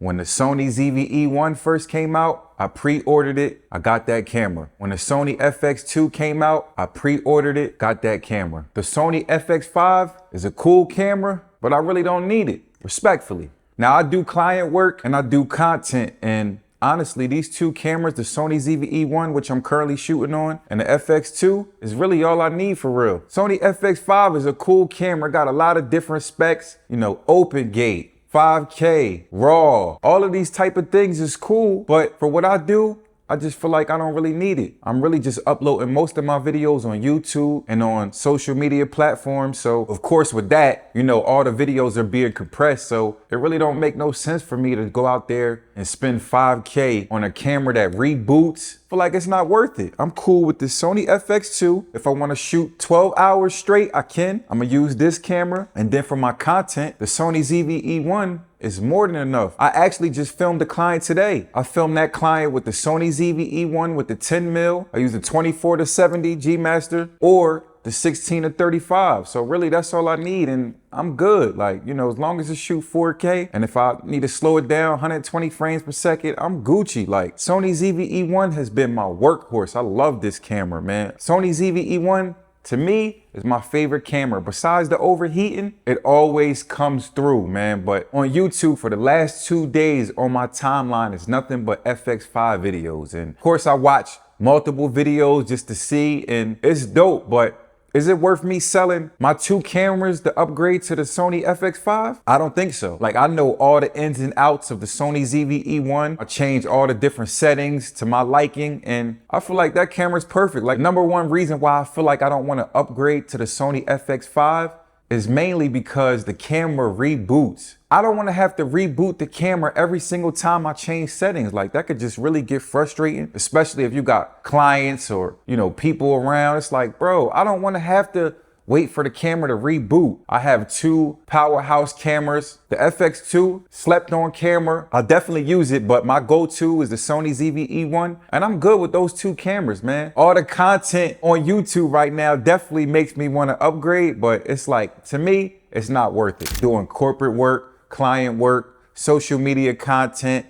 When the Sony ZV-E1 first came out, I pre-ordered it, I got that camera. When the Sony FX2 came out, I pre-ordered it, got that camera. The Sony FX5 is a cool camera, but I really don't need it, respectfully. Now I do client work and I do content, and honestly, these two cameras, the Sony ZV-E1, which I'm currently shooting on, and the FX2 is really all I need for real. Sony FX5 is a cool camera, got a lot of different specs, you know, open gate, 5K, RAW, all of these type of things is cool, but for what I do, I just feel like I don't really need it. I'm really just uploading most of my videos on YouTube and on social media platforms. So of course with that, you know, all the videos are being compressed. So it really don't make no sense for me to go out there and spend 5K on a camera that reboots. I feel like it's not worth it. I'm cool with the Sony FX2. If I want to shoot 12 hours straight, I can. I'm gonna use this camera. And then for my content, the Sony ZV-E1 is more than enough. I actually just filmed a client today. I filmed that client with the Sony ZV-E1 with the 10mm. I used the 24-70 G Master or the 16-35. So really that's all I need and I'm good. Like, you know, as long as it shoot 4K and if I need to slow it down 120 frames per second, I'm Gucci. Like Sony ZV-E1 has been my workhorse. I love this camera, man. Sony ZV-E1 to me is my favorite camera. Besides the overheating, it always comes through, man. But on YouTube for the last 2 days on my timeline is nothing but FX5 videos. And of course I watch multiple videos just to see, and it's dope, but is it worth me selling my two cameras to upgrade to the Sony FX5? I don't think so. Like I know all the ins and outs of the Sony ZV-E1. I changed all the different settings to my liking and I feel like that camera's perfect. Like number one reason why I feel like I don't want to upgrade to the Sony FX5 is mainly because the camera reboots. I don't want to have to reboot the camera every single time I change settings. Like that could just really get frustrating, especially if you got clients or, you know, people around. It's like, bro, I don't want to have to wait for the camera to reboot. I have two powerhouse cameras. The FX2, slept on camera. I'll definitely use it, but my go-to is the Sony ZV-E1, and I'm good with those two cameras, man. All the content on YouTube right now definitely makes me want to upgrade, but it's like, to me, it's not worth it. Doing corporate work, client work, social media content,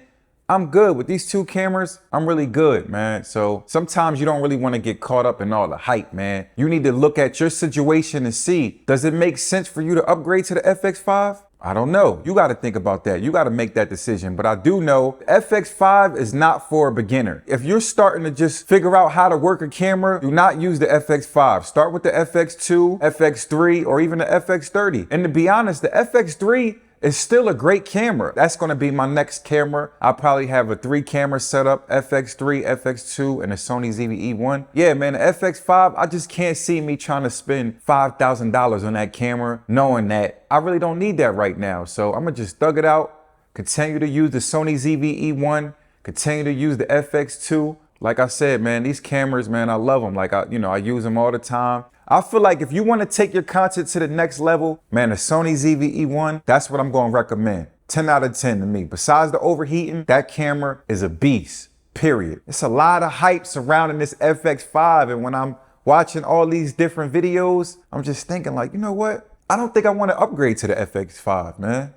I'm good with these two cameras. I'm really good, man. So sometimes you don't really want to get caught up in all the hype, man. You need to look at your situation and see, does it make sense for you to upgrade to the FX5? I don't know. You got to think about that. You got to make that decision. But I do know the FX5 is not for a beginner. If you're starting to just figure out how to work a camera, do not use the FX5. Start with the FX2, FX3, or even the FX30. And to be honest, the FX3 is still a great camera. That's gonna be my next camera. I'll probably have a 3-camera setup, FX3, FX2, and a Sony ZV-E1. Yeah, man, the FX5, I just can't see me trying to spend $5,000 on that camera, knowing that I really don't need that right now. So I'm gonna just thug it out, continue to use the Sony ZV-E1, continue to use the FX2. Like I said, man, these cameras, man, I love them. Like, I use them all the time. I feel like if you want to take your content to the next level, man, the Sony ZV-E1, that's what I'm going to recommend. 10 out of 10 to me. Besides the overheating, that camera is a beast, period. It's a lot of hype surrounding this FX5. And when I'm watching all these different videos, I'm just thinking like, you know what? I don't think I want to upgrade to the FX5, man.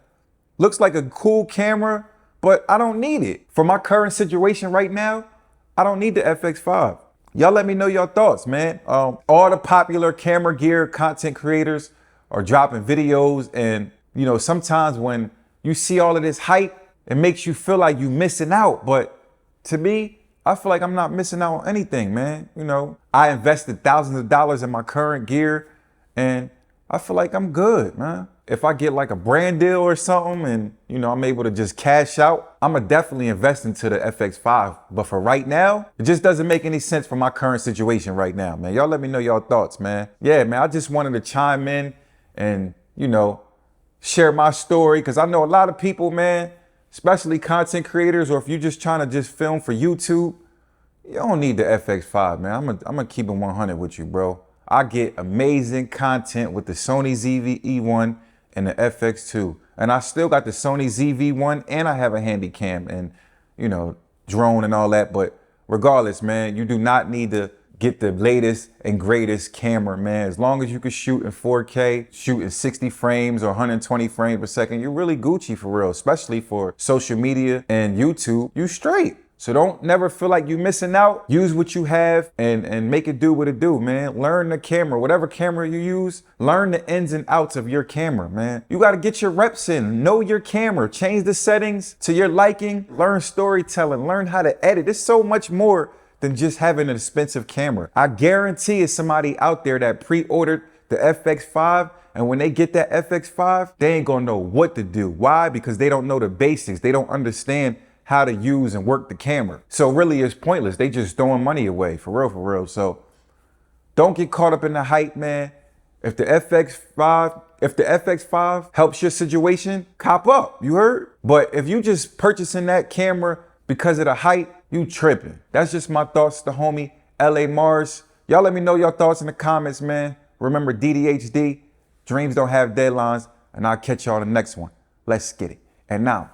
Looks like a cool camera, but I don't need it. For my current situation right now, I don't need the FX5. Y'all let me know your thoughts, man. All the popular camera gear content creators are dropping videos, and you know, sometimes when you see all of this hype, it makes you feel like you're missing out. But to me, I feel like I'm not missing out on anything, man. You know, I invested thousands of dollars in my current gear and I feel like I'm good, man. If I get like a brand deal or something and, you know, I'm able to just cash out, I'm gonna definitely invest into the FX5. But for right now, it just doesn't make any sense for my current situation right now, man. Y'all let me know your thoughts, man. Yeah, man, I just wanted to chime in and, you know, share my story, because I know a lot of people, man, especially content creators, or if you're just trying to just film for YouTube, you don't need the FX5, man. I'm gonna keep it 100 with you, bro. I get amazing content with the Sony ZV-E1 and the FX2. And I still got the Sony ZV-1 and I have a handy cam and, you know, drone and all that. But regardless, man, you do not need to get the latest and greatest camera, man. As long as you can shoot in 4K, shoot in 60 frames or 120 frames per second, you're really Gucci for real, especially for social media and YouTube. You straight. So don't never feel like you're missing out. Use what you have and make it do what it do, man. Learn the camera, whatever camera you use, learn the ins and outs of your camera, man. You gotta get your reps in, know your camera, change the settings to your liking, learn storytelling, learn how to edit. There's so much more than just having an expensive camera. I guarantee it's somebody out there that pre-ordered the FX5, and when they get that FX5, they ain't gonna know what to do. Why? Because they don't know the basics. They don't understand how to use and work the camera. So really it's pointless. They just throwing money away, for real, for real. So don't get caught up in the hype, man. If the FX5 helps your situation, cop up, you heard? But if you just purchasing that camera because of the hype, you tripping. That's just my thoughts, the homie LA Mars. Y'all let me know your thoughts in the comments, man. Remember DDHD, dreams don't have deadlines, and I'll catch y'all in the next one. Let's get it. And now,